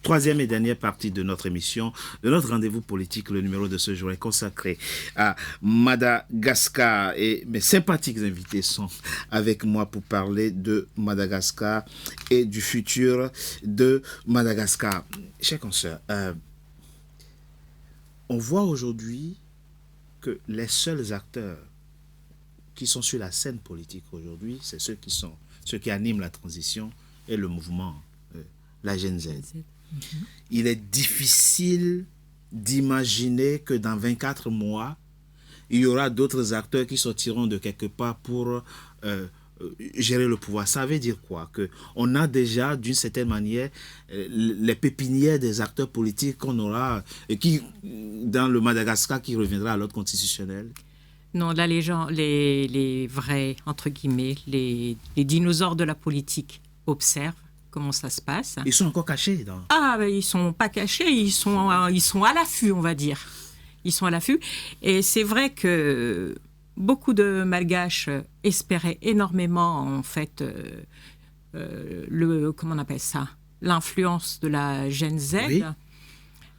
troisième et dernière partie de notre émission, de notre rendez-vous politique. Le numéro de ce jour est consacré à Madagascar et mes sympathiques invités sont avec moi pour parler de Madagascar et du futur de Madagascar. Chers consoeurs, on voit aujourd'hui que les seuls acteurs qui sont sur la scène politique aujourd'hui, c'est ceux qui animent la transition et le mouvement, la Gen Z. Il est difficile d'imaginer que dans 24 mois, il y aura d'autres acteurs qui sortiront de quelque part pour gérer le pouvoir. Ça veut dire quoi? Qu'on a déjà, d'une certaine manière, les pépinières des acteurs politiques qu'on aura, qui, dans le Madagascar, qui reviendra à l'ordre constitutionnel. Non, là, les gens, les vrais, entre guillemets, les dinosaures de la politique observent comment ça se passe. Ils sont encore cachés. Ah, ben, ils ne sont pas cachés, ils sont à l'affût, on va dire. Ils sont à l'affût. Et c'est vrai que beaucoup de Malgaches espéraient énormément, en fait, comment on appelle ça, l'influence de la Gen Z. Oui.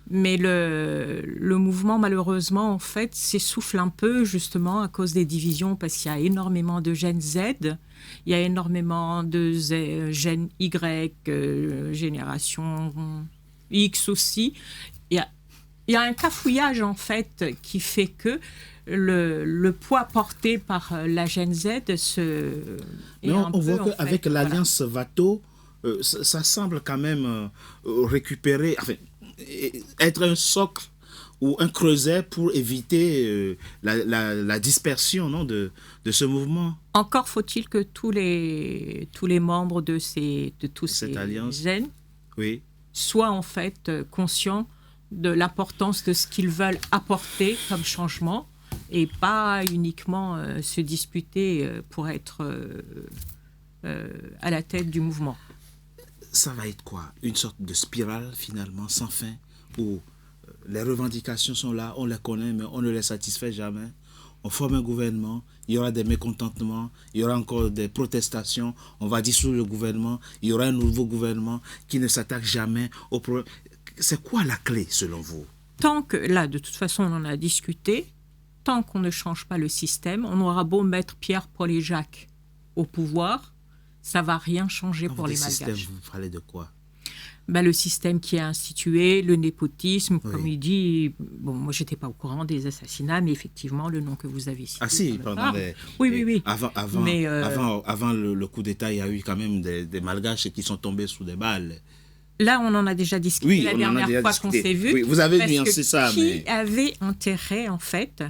Mais le mouvement, malheureusement, en fait, s'essouffle un peu, justement, à cause des divisions, parce qu'il y a énormément de Gen Z, il y a énormément de Gen Y, génération X aussi. Il y a un cafouillage, en fait, qui fait que le poids porté par la Gen Z Mais on voit qu'avec l'alliance Vato, ça semble quand même récupérer... Enfin, être un socle ou un creuset pour éviter la dispersion, non, de ce mouvement. Encore faut-il que tous les membres de tous ces Gen oui. soient en fait conscients de l'importance de ce qu'ils veulent apporter comme changement et pas uniquement se disputer pour être à la tête du mouvement. Ça va être quoi? Une sorte de spirale finalement sans fin où les revendications sont là, on les connaît mais on ne les satisfait jamais. On forme un gouvernement, il y aura des mécontentements, il y aura encore des protestations, on va dissoudre le gouvernement, il y aura un nouveau gouvernement qui ne s'attaque jamais au problème. C'est quoi la clé selon vous? Tant que, là de toute façon on en a discuté, tant qu'on ne change pas le système, on aura beau mettre Pierre, Paul et Jacques au pouvoir, ça ne va rien changer pour les Malgaches. Système, vous parlez de quoi? Ben, le système qui est institué, le népotisme, oui. Comme il dit. Bon, moi, je n'étais pas au courant des assassinats, mais effectivement, le nom que vous avez cité. Ah si, pendant oui. Avant le coup d'État, il y a eu quand même des Malgaches qui sont tombés sous des balles. Là, on en a déjà discuté la dernière fois qu'on s'est vu. Oui, vous avez nuancé ça. Qui avait intérêt, en fait,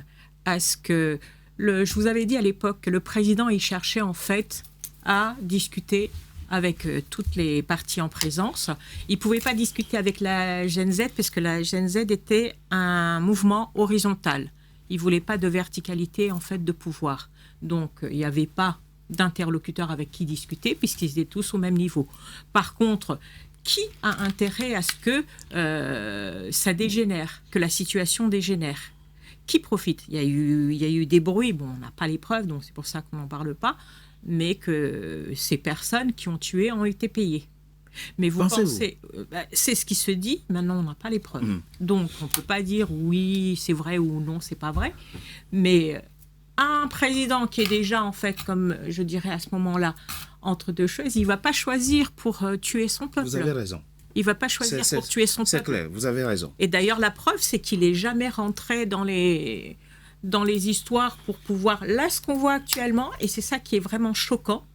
à ce que... je vous avais dit à l'époque que le président, il cherchait, en fait, à discuter avec toutes les parties en présence. Il ne pouvait pas discuter avec la Gen Z parce que la Gen Z était un mouvement horizontal. Il ne voulait pas de verticalité en fait, de pouvoir. Donc, il n'y avait pas d'interlocuteur avec qui discuter puisqu'ils étaient tous au même niveau. Par contre, qui a intérêt à ce que ça dégénère, que la situation dégénère? Qui profite? Il y a eu des bruits, bon, on n'a pas les preuves, donc c'est pour ça qu'on n'en parle pas, mais que ces personnes qui ont tué ont été payées. Mais vous pensez, c'est ce qui se dit, maintenant on n'a pas les preuves. Donc on ne peut pas dire oui, c'est vrai ou non, c'est pas vrai. Mais un président qui est déjà, en fait, comme je dirais à ce moment-là, entre deux choses, il ne va pas choisir pour tuer son peuple. Vous avez raison. Il ne va pas choisir pour tuer son peuple. C'est clair, vous avez raison. Et d'ailleurs, la preuve, c'est qu'il n'est jamais rentré dans les histoires pour pouvoir... Là, ce qu'on voit actuellement, et c'est ça qui est vraiment choquant,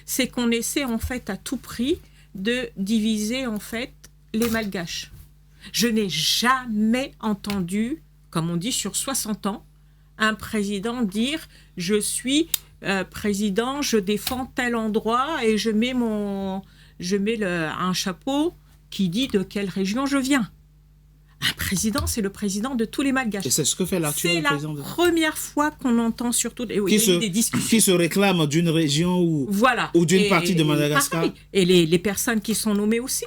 c'est qu'on essaie en fait à tout prix de diviser en fait les Malgaches. Je n'ai jamais entendu, comme on dit sur 60 ans, un président dire « je suis président, je défends tel endroit et je mets un chapeau qui dit de quelle région je viens ». Un président, c'est le président de tous les Malgaches. Et c'est ce que fait l'actuel président. C'est la première fois qu'on entend surtout des discussions. Qui se réclament d'une région ou d'une partie de Madagascar. Et les personnes qui sont nommées aussi.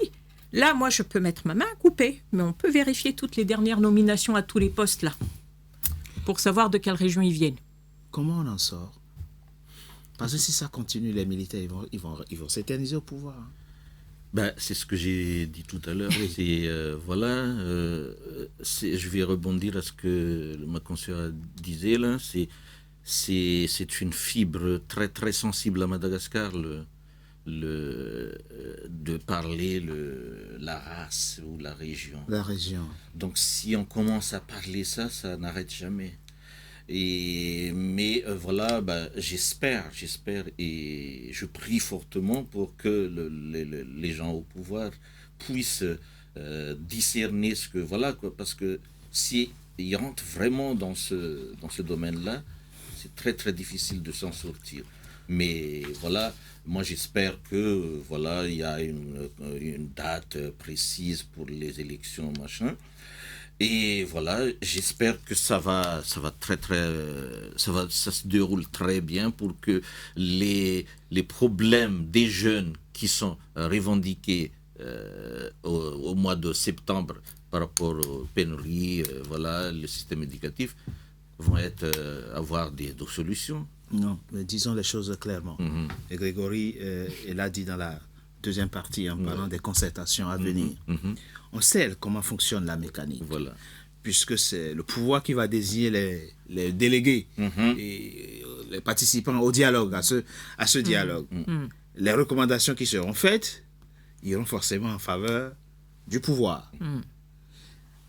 Là, moi, je peux mettre ma main à couper, mais on peut vérifier toutes les dernières nominations à tous les postes, là, pour savoir de quelle région ils viennent. Comment on en sort? Parce que si ça continue, les militaires, ils vont s'éterniser au pouvoir. Ben, c'est ce que j'ai dit tout à l'heure. C'est, je vais rebondir à ce que ma consoeur disait là. C'est une fibre très très sensible à Madagascar, de parler la race ou la région. La région. Donc si on commence à parler ça n'arrête jamais. Mais j'espère et je prie fortement pour que les gens au pouvoir puissent discerner ce que parce que si ils rentrent vraiment dans ce domaine-là, c'est très très difficile de s'en sortir. Mais moi j'espère que il y a une date précise pour les élections machin. Et j'espère que ça se déroule très bien pour que les problèmes des jeunes qui sont revendiqués au mois de septembre par rapport aux pénuries, le système éducatif vont avoir des solutions. Non, mais disons les choses clairement. Mm-hmm. Et Grégory, il a dit dans la deuxième partie en parlant des concertations à venir. Mm-hmm. On sait comment fonctionne la mécanique. Voilà. Puisque c'est le pouvoir qui va désigner les délégués et les participants au dialogue, à ce dialogue. Les recommandations qui seront faites iront forcément en faveur du pouvoir.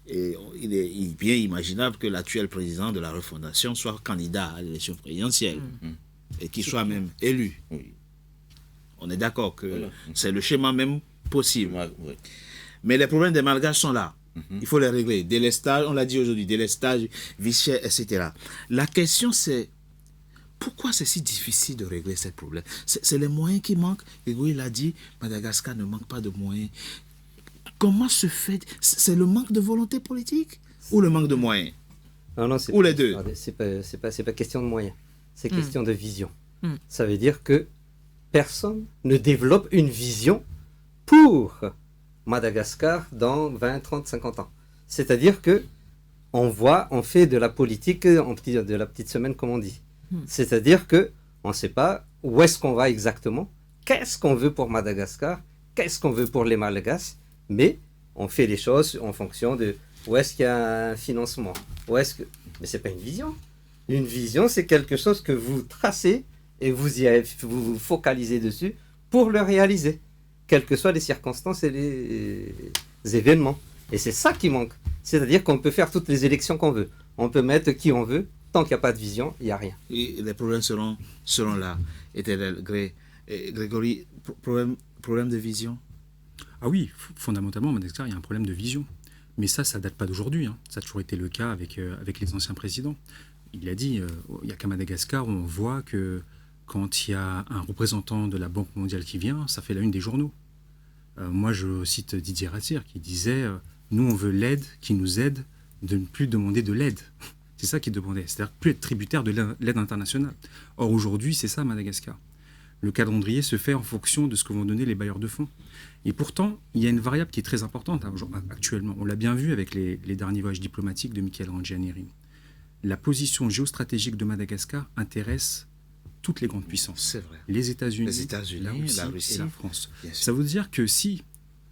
Et il est bien imaginable que l'actuel président de la refondation soit candidat à l'élection présidentielle et qu'il soit même élu. Oui. On est d'accord que c'est le schéma même possible. Oui. Mais les problèmes des Malgaches sont là. Il faut les régler. Délestage, on l'a dit aujourd'hui, délestage, vicieux, etc. La question c'est, pourquoi c'est si difficile de régler ces problèmes? C'est les moyens qui manquent. Grégory l'a dit, Madagascar ne manque pas de moyens. Comment se fait? C'est le manque de volonté politique ou le manque de moyens? Non, ou les deux? C'est pas question de moyens, c'est question de vision. Ça veut dire que personne ne développe une vision pour Madagascar dans 20, 30, 50 ans. C'est-à-dire que on fait de la politique de la petite semaine, comme on dit. C'est-à-dire que on ne sait pas où est-ce qu'on va exactement, qu'est-ce qu'on veut pour Madagascar, qu'est-ce qu'on veut pour les Malgaches, mais on fait les choses en fonction de où est-ce qu'il y a un financement, mais c'est pas une vision. Une vision, c'est quelque chose que vous tracez et vous vous focalisez dessus pour le réaliser, quelles que soient les circonstances et les événements. Et c'est ça qui manque. C'est-à-dire qu'on peut faire toutes les élections qu'on veut. On peut mettre qui on veut. Tant qu'il n'y a pas de vision, il n'y a rien. Et les problèmes seront là. Grégory, problème de vision? Ah oui, fondamentalement, à Madagascar, il y a un problème de vision. Mais ça date pas d'aujourd'hui. Ça a toujours été le cas avec les anciens présidents. Il a dit, il n'y a qu'à Madagascar où on voit que quand il y a un représentant de la Banque mondiale qui vient, ça fait la une des journaux. Moi, je cite Didier Rassir qui disait nous, on veut l'aide qui nous aide de ne plus demander de l'aide. C'est ça qu'il demandait, c'est-à-dire plus être tributaire de l'aide internationale. Or, aujourd'hui, c'est ça Madagascar. Le calendrier se fait en fonction de ce que vont donner les bailleurs de fonds. Et pourtant, il y a une variable qui est très importante actuellement. On l'a bien vu avec les derniers voyages diplomatiques de Michel Randrianiri. La position géostratégique de Madagascar intéresse toutes les grandes puissances. C'est vrai. Les États-Unis, la Russie et la France. Ça veut dire que si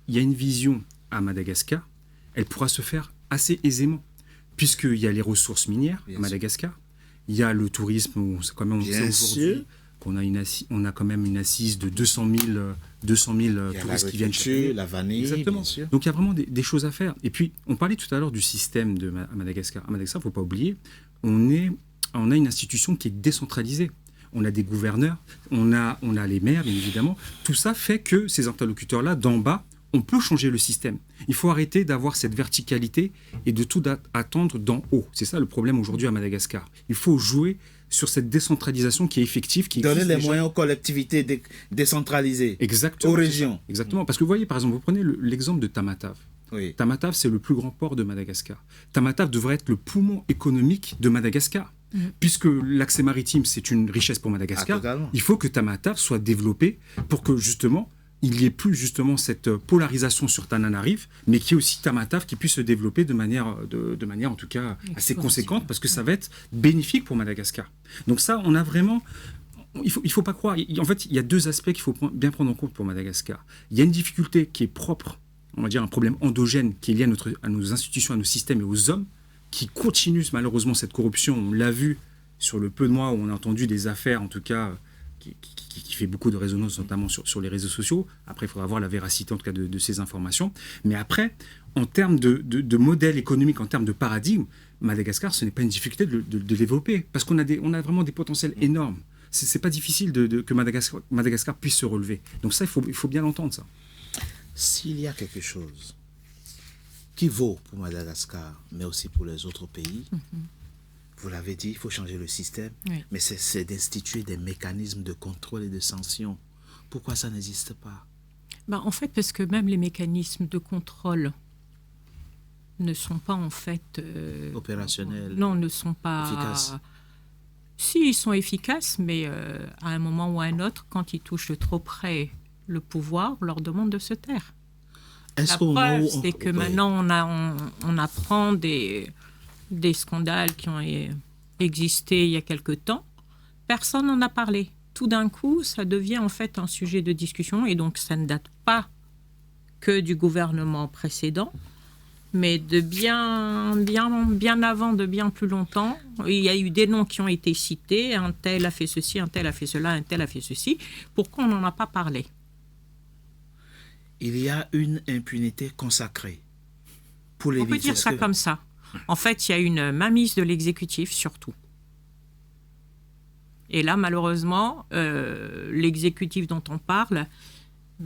il y a une vision à Madagascar, elle pourra se faire assez aisément, puisqu'il y a les ressources minières à Madagascar, il y a le tourisme, on sait aujourd'hui qu'on a quand même une assise de 200 000 touristes qui viennent chaque année. La vanille, exactement. Bien sûr. Donc il y a vraiment des choses à faire. Et puis, on parlait tout à l'heure du système à Madagascar. À Madagascar, il ne faut pas oublier, on a une institution qui est décentralisée. On a des gouverneurs, on a les maires, bien évidemment. Tout ça fait que ces interlocuteurs-là, d'en bas, on peut changer le système. Il faut arrêter d'avoir cette verticalité et de tout attendre d'en haut. C'est ça le problème aujourd'hui à Madagascar. Il faut jouer sur cette décentralisation qui est effective. Donner les moyens aux collectivités décentralisées, exactement, aux régions. Exactement. Parce que vous voyez, par exemple, vous prenez l'exemple de Tamatave. Oui. Tamatave, c'est le plus grand port de Madagascar. Tamatave devrait être le poumon économique de Madagascar. Puisque l'accès maritime, c'est une richesse pour Madagascar, il faut que Tamatave soit développé pour que, justement, il n'y ait plus, justement, cette polarisation sur Tananarive, mais qu'il y ait aussi Tamatave qui puisse se développer de manière en tout cas, assez conséquente, parce que ça va être bénéfique pour Madagascar. Donc ça, on a vraiment... il faut pas croire. En fait, il y a deux aspects qu'il faut bien prendre en compte pour Madagascar. Il y a une difficulté qui est propre, on va dire un problème endogène qui est lié à nos institutions, à nos systèmes et aux hommes, qui continuent malheureusement cette corruption. On l'a vu sur le peu de mois où on a entendu des affaires, en tout cas, qui fait beaucoup de résonance, notamment sur les réseaux sociaux. Après, il faudra voir la véracité, en tout cas, de ces informations. Mais après, en termes de modèle économique, en termes de paradigme, Madagascar, ce n'est pas une difficulté de développer, parce qu'on a vraiment des potentiels énormes. C'est pas difficile que Madagascar puisse se relever. Donc ça, il faut bien l'entendre, ça. S'il y a quelque chose qui vaut pour Madagascar, mais aussi pour les autres pays, vous l'avez dit, il faut changer le système, Oui. mais c'est d'instituer des mécanismes de contrôle et de sanction. Pourquoi ça n'existe pas? En fait, parce que même les mécanismes de contrôle ne sont pas en fait... Opérationnels. Non, ne sont pas... Efficaces. Si, ils sont efficaces, mais à un moment ou à un autre, quand ils touchent de trop près le pouvoir, on leur demande de se taire. Est-ce La qu'au moment preuve, où c'est que oui. maintenant, on apprend des scandales qui ont existé il y a quelque temps. Personne n'en a parlé. Tout d'un coup, ça devient en fait un sujet de discussion, et donc ça ne date pas que du gouvernement précédent, mais de bien avant, de bien plus longtemps. Il y a eu des noms qui ont été cités. Un tel a fait ceci, un tel a fait cela, un tel a fait ceci. Pourquoi on n'en a pas parlé? Il y a une impunité consacrée pour les On peut dire ça comme ça. En fait, il y a une mainmise de l'exécutif surtout. Et là, malheureusement, l'exécutif dont on parle,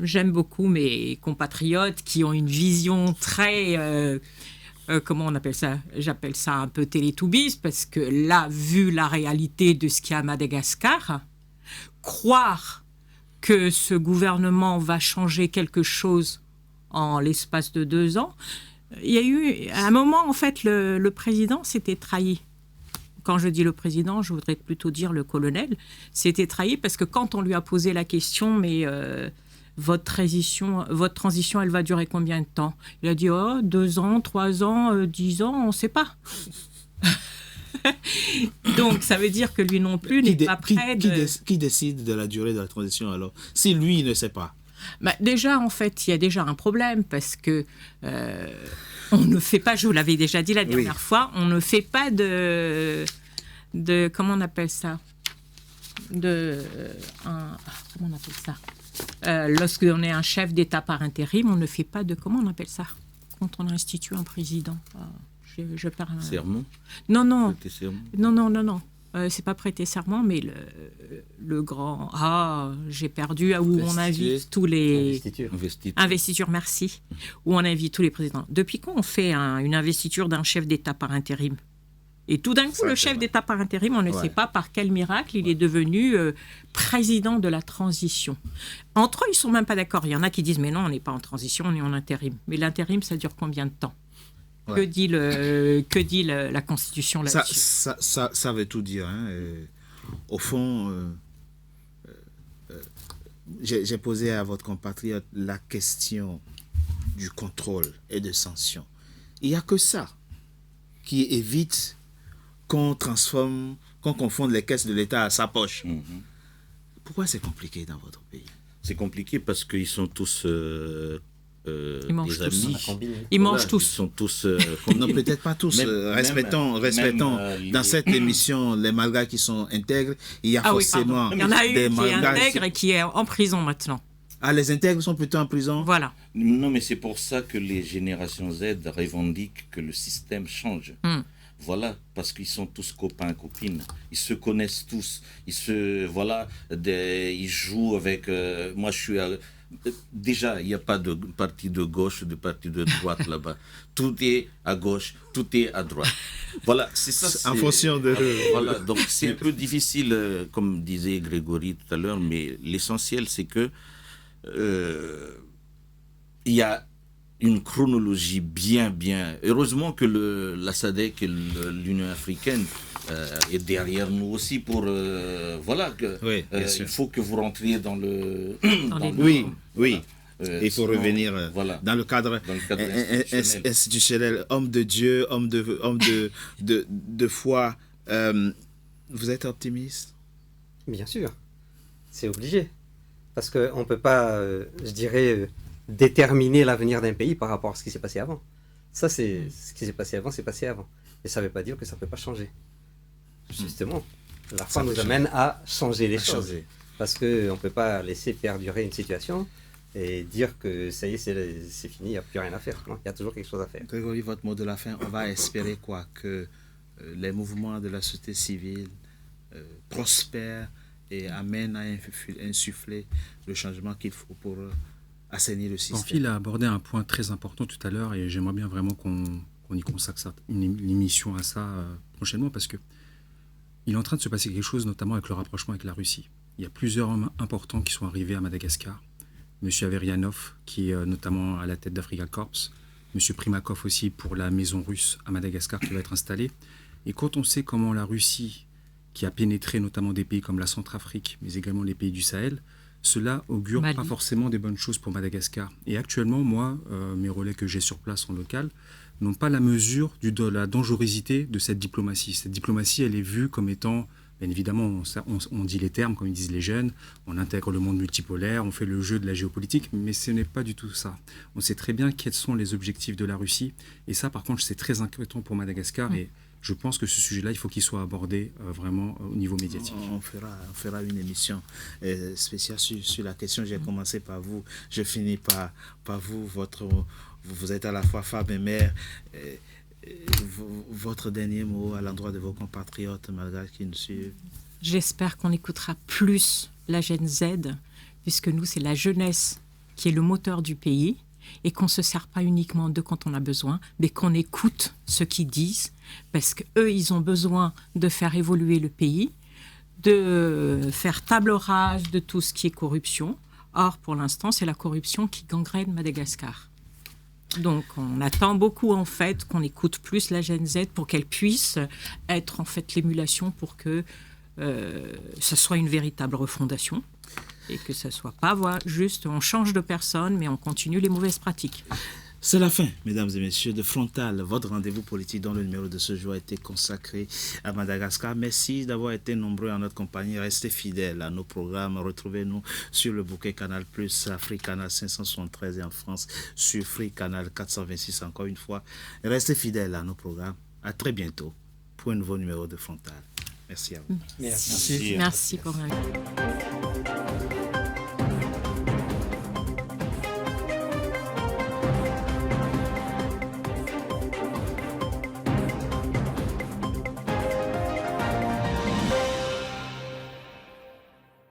j'aime beaucoup mes compatriotes qui ont une vision très... comment on appelle ça? J'appelle ça un peu Télétoubis, parce que là, vu la réalité de ce qu'il y a à Madagascar, croire que ce gouvernement va changer quelque chose en l'espace de 2 ans, il y a eu... À un moment, en fait, le président s'était trahi. Quand je dis le président, je voudrais plutôt dire le colonel, s'était trahi parce que quand on lui a posé la question, mais votre transition, elle va durer combien de temps? Il a dit, 2 ans, 3 ans, 10 ans, on ne sait pas. Donc, ça veut dire que lui non plus n'est pas prêt de... Qui décide de la durée de la transition alors? Si lui, il ne sait pas. Déjà, en fait, il y a déjà un problème parce que on ne fait pas, je vous l'avais déjà dit la dernière fois, on ne fait pas de comment on appelle ça? Comment on appelle ça? Lorsqu'on est un chef d'État par intérim, on ne fait pas de... Comment on appelle ça? Quand on institue un président. Je perds un... Serment? Non. Prêter serment? Non. C'est pas prêter serment, mais le grand... j'ai perdu, où on invite tous les... Investiture, merci. Où on invite tous les présidents. Depuis quand on fait une investiture d'un chef d'État par intérim? Et tout d'un coup, le chef d'État par intérim, on ne sait pas par quel miracle il est devenu président de la transition. Entre eux, ils ne sont même pas d'accord. Il y en a qui disent, mais non, on n'est pas en transition, on est en intérim. Mais l'intérim, ça dure combien de temps? Que dit la Constitution là-dessus? Ça veut tout dire. Hein. Au fond, j'ai posé à votre compatriote la question du contrôle et de sanction. Il n'y a que ça qui évite qu'on confonde les caisses de l'État à sa poche. Pourquoi c'est compliqué dans votre pays? C'est compliqué parce qu'ils sont tous... ils mangent des amis. Ils mangent tous. Ils sont tous... non, peut-être pas tous. Respectons dans cette émission les Malgaches qui sont intègres. Il y a forcément il y en a des une qui est Malgaches intègre et qui est en prison maintenant. Ah, les intègres sont plutôt en prison? Voilà. Non, mais c'est pour ça que les générations Z revendiquent que le système change. Voilà, parce qu'ils sont tous copains, copines. Ils se connaissent tous. Ils jouent avec... moi, je suis... déjà, il n'y a pas de parti de gauche, de parti de droite là-bas. Tout est à gauche, tout est à droite. Voilà, c'est ça. En fonction de... Voilà, donc c'est un peu difficile, comme disait Grégory tout à l'heure, mais l'essentiel, c'est que il y a une chronologie bien... Heureusement que la SADC et l'Union africaine est derrière nous aussi pour... il faut que vous rentriez dans le... Oui. Il faut revenir dans le cadre institutionnel. Homme de Dieu, homme de foi. Vous êtes optimiste? Bien sûr. C'est obligé. Parce qu'on ne peut pas, je dirais, déterminer l'avenir d'un pays par rapport à ce qui s'est passé avant. Ça, c'est ce qui s'est passé avant, c'est passé avant. Et ça ne veut pas dire que ça ne peut pas changer. Justement, la foi nous amène à changer les choses. Parce qu'on ne peut pas laisser perdurer une situation et dire que ça y est, c'est fini, il n'y a plus rien à faire. Non, il y a toujours quelque chose à faire. Grégory, votre mot de la fin, on va espérer quoi? Que les mouvements de la société civile prospèrent et amènent à insuffler le changement qu'il faut pour assainir le système. Pamphile a abordé un point très important tout à l'heure et j'aimerais bien vraiment qu'on y consacre une émission à ça prochainement parce que il est en train de se passer quelque chose, notamment avec le rapprochement avec la Russie. Il y a plusieurs hommes importants qui sont arrivés à Madagascar. M. Averianov, qui est notamment à la tête d'Africa Corps. M. Primakov aussi pour la maison russe à Madagascar qui va être installée. Et quand on sait comment la Russie, qui a pénétré notamment des pays comme la Centrafrique, mais également les pays du Sahel, cela augure pas forcément des bonnes choses pour Madagascar. Et actuellement, moi, mes relais que j'ai sur place en local n'ont pas la mesure de la dangerosité de cette diplomatie. Cette diplomatie, elle est vue comme étant, bien évidemment, on dit les termes, comme ils disent les jeunes, on intègre le monde multipolaire, on fait le jeu de la géopolitique, mais ce n'est pas du tout ça. On sait très bien quels sont les objectifs de la Russie, et ça, par contre, c'est très inquiétant pour Madagascar, et je pense que ce sujet-là, il faut qu'il soit abordé vraiment au niveau médiatique. On fera une émission spéciale sur la question. J'ai commencé par vous, je finis par vous. Vous êtes à la fois femme et mère. Votre dernier mot à l'endroit de vos compatriotes malgré qui nous suivent. J'espère qu'on écoutera plus la Gen Z, puisque nous, c'est la jeunesse qui est le moteur du pays, et qu'on ne se sert pas uniquement d'eux quand on a besoin, mais qu'on écoute ce qu'ils disent, parce qu'eux, ils ont besoin de faire évoluer le pays, de faire table rase de tout ce qui est corruption. Or, pour l'instant, c'est la corruption qui gangrène Madagascar. Donc, on attend beaucoup, en fait, qu'on écoute plus la Gen Z pour qu'elle puisse être, en fait, l'émulation pour que ce soit une véritable refondation et que ce ne soit pas juste on change de personne, mais on continue les mauvaises pratiques. C'est la fin, mesdames et messieurs, de Frontal, votre rendez-vous politique dont le numéro de ce jour a été consacré à Madagascar. Merci d'avoir été nombreux en notre compagnie. Restez fidèles à nos programmes. Retrouvez-nous sur le bouquet Canal+, Free Canal 573 et en France sur Free Canal 426 encore une fois. Restez fidèles à nos programmes. À très bientôt pour un nouveau numéro de Frontal. Merci à vous. Merci pour l'invitation.